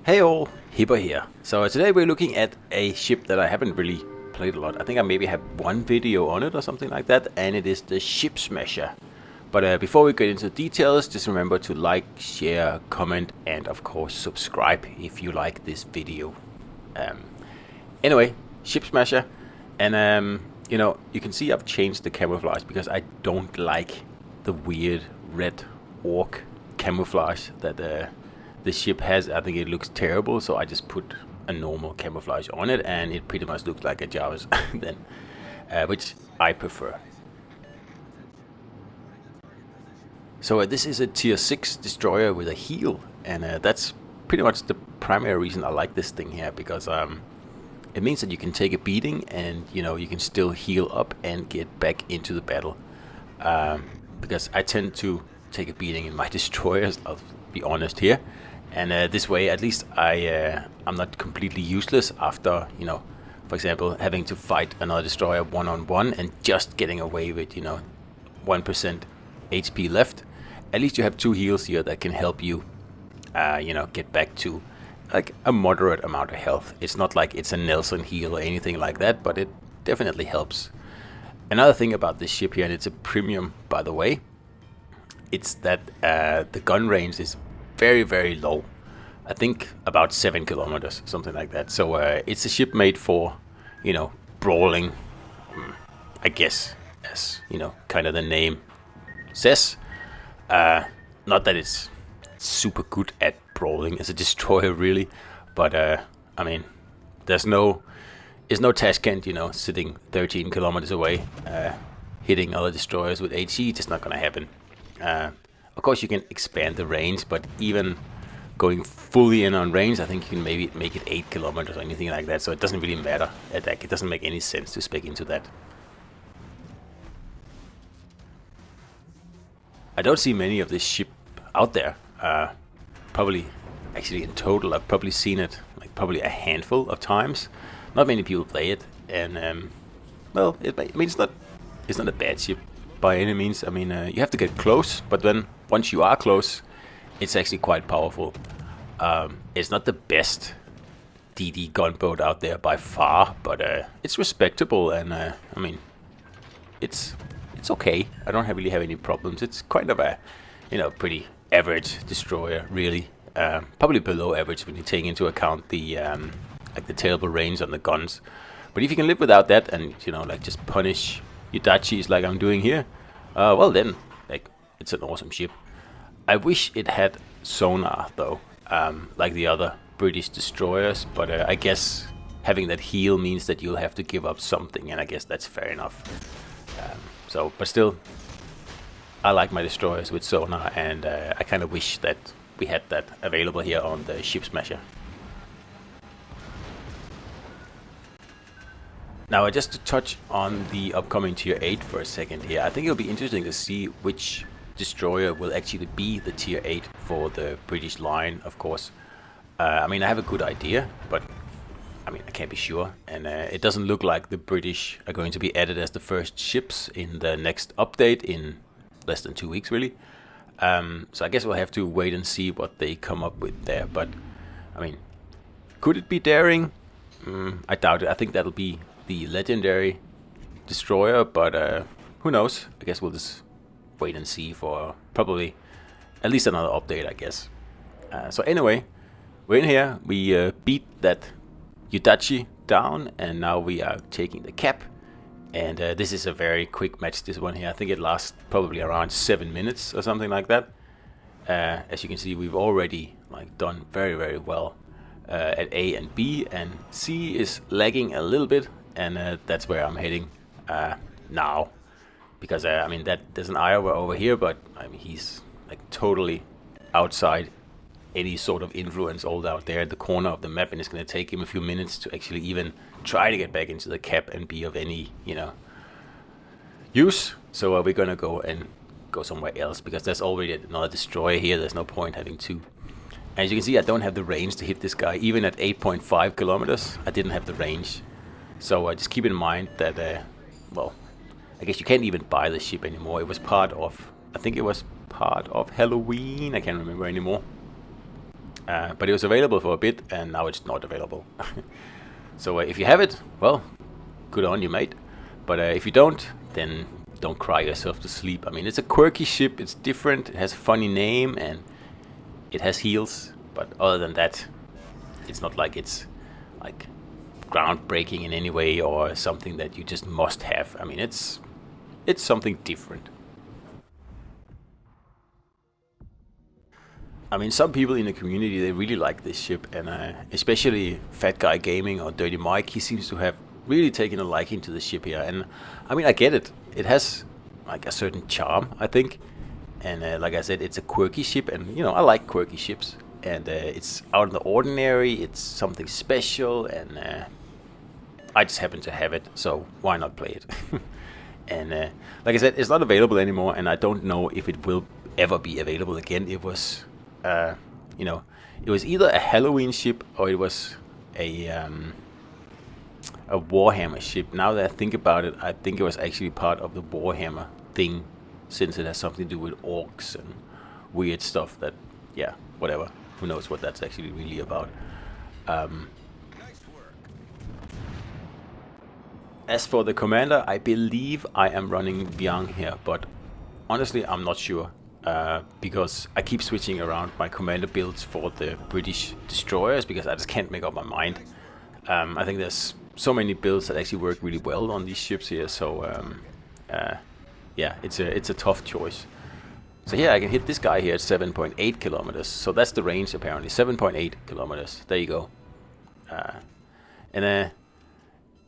Hey all, Hipper here. So today we're looking at a ship that I haven't really played a lot. I think I maybe have one video on it or something like that, and it is the ship Smasha. But before we get into the details, just remember to like, share, comment, and of course subscribe if you like this video. Anyway, ship Smasha, and you can see I've changed the camouflage because I don't like the weird red orc camouflage that the ship has. I think it looks terrible, so I just put a normal camouflage on it, and it pretty much looks like a Jaws then, which I prefer. So this is a tier 6 destroyer with a heal, and that's pretty much the primary reason I like this thing here, because it means that you can take a beating and you can still heal up and get back into the battle. Because I tend to take a beating in my destroyers, I'll be honest here. And this way, at least I'm not completely useless after, for example, having to fight another destroyer one-on-one and just getting away with, 1% HP left. At least you have 2 heals here that can help you, get back to like a moderate amount of health. It's not like it's a Nelson heal or anything like that, but it definitely helps. Another thing about this ship here, and it's a premium by the way, it's that the gun range is very, very low. I think about 7 kilometers, something like that. So it's a ship made for, brawling, I guess, as, kind of the name says. Not that it's super good at brawling as a destroyer, really. But, I mean, it's no Tashkent, sitting 13 kilometers away, hitting other destroyers with HE. Just not going to happen. Of course, you can expand the range, but even going fully in on range, I think you can maybe make it 8 kilometers or anything like that. So it doesn't really matter. It doesn't make any sense to spec into that. I don't see many of this ship out there. Probably, actually in total, I've probably seen it like probably a handful of times. Not many people play it, and well, it's not a bad ship by any means. I mean, you have to get close, but then once you are close, it's actually quite powerful. It's not the best DD gunboat out there by far, but it's respectable, and I mean, it's okay. I don't really have any problems. It's kind of a, pretty average destroyer, really. Probably below average when you take into account the like the terrible range on the guns. But if you can live without that, and like just punish Yudachis like I'm doing here, well then, like, it's an awesome ship. I wish it had sonar though, like the other British destroyers, but I guess having that heal means that you'll have to give up something, and I guess that's fair enough. But still, I like my destroyers with sonar, and I kind of wish that we had that available here on the ship Smasher. Now, just to touch on the upcoming tier 8 for a second here, I think it'll be interesting to see which destroyer will actually be the tier 8 for the British line, of course. I mean, I have a good idea, but I mean, I can't be sure. And it doesn't look like the British are going to be added as the first ships in the next update in less than 2 weeks, really. So I guess we'll have to wait and see what they come up with there. But, I mean, could it be daring? I doubt it. I think that'll be the legendary destroyer, but who knows? I guess we'll just wait and see for probably at least another update, I guess. So anyway, we're in here. We beat that Yudachi down, and now we are taking the cap. And this is a very quick match, this one here. I think it lasts probably around 7 minutes or something like that. As you can see, we've already done very, very well at A and B, and C is lagging a little bit, and that's where I'm heading now. Because I mean, there's an Iowa over here, but I mean, he's like totally outside any sort of influence, all out there at the corner of the map, and it's going to take him a few minutes to actually even try to get back into the cap and be of any use. So we're going to go somewhere else, because there's already another destroyer here. There's no point having 2. As you can see, I don't have the range to hit this guy. Even at 8.5 kilometers, I didn't have the range. So just keep in mind that, well, I guess you can't even buy the ship anymore. It was part of, I think it was part of Halloween. I can't remember anymore. but it was available for a bit, and now it's not available. So if you have it, well, good on you, mate. But if you don't, then don't cry yourself to sleep. I mean, it's a quirky ship, it's different, it has a funny name, and it has heels. But other than that, it's not like it's like groundbreaking in any way or something that you just must have. I mean, it's something different. I mean, some people in the community, they really like this ship, and especially Fat Guy Gaming or Dirty Mike, he seems to have really taken a liking to the ship here. And I mean, I get it. It has like a certain charm, I think. And like I said, it's a quirky ship, and you know, I like quirky ships. And it's out of the ordinary, it's something special, and I just happen to have it, so why not play it? And like I said, it's not available anymore, and I don't know if it will ever be available again. It was, you know, it was either a Halloween ship or it was a Warhammer ship. Now that I think about it, I think it was actually part of the Warhammer thing, since it has something to do with orcs and weird stuff that, yeah, whatever. Who knows what that's actually really about. As for the commander, I believe I am running Viang here, but honestly I'm not sure. Because I keep switching around my commander builds for the British destroyers, because I just can't make up my mind. I think there's so many builds that actually work really well on these ships here, so yeah, it's a tough choice. So here I can hit this guy here at 7.8 kilometers, so that's the range apparently, 7.8 kilometers, there you go. And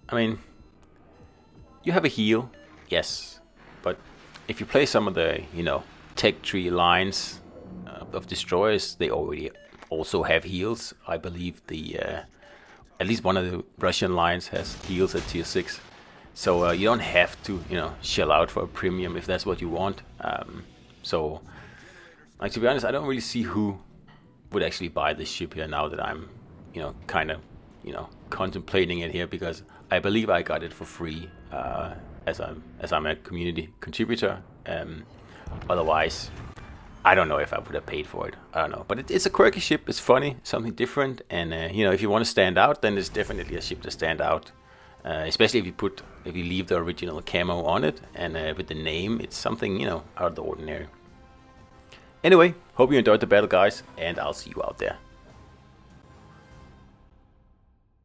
I mean, you have a heal, yes, but if you play some of the, you know, tech tree lines of destroyers, they already also have heals. I believe the at least one of the Russian lines has heals at tier 6, so you don't have to, you know, shell out for a premium if that's what you want. So like, to be honest, I don't really see who would actually buy this ship here now that I'm, you know, kind of, you know, contemplating it here, because I believe I got it for free as I'm a community contributor. Otherwise, I don't know if I would have paid for it. I don't know, but it's a quirky ship. It's funny, something different, and you know, if you want to stand out, then it's definitely a ship to stand out. Especially if you leave the original camo on it, and with the name, it's something, you know, out of the ordinary. Anyway, hope you enjoyed the battle, guys, and I'll see you out there.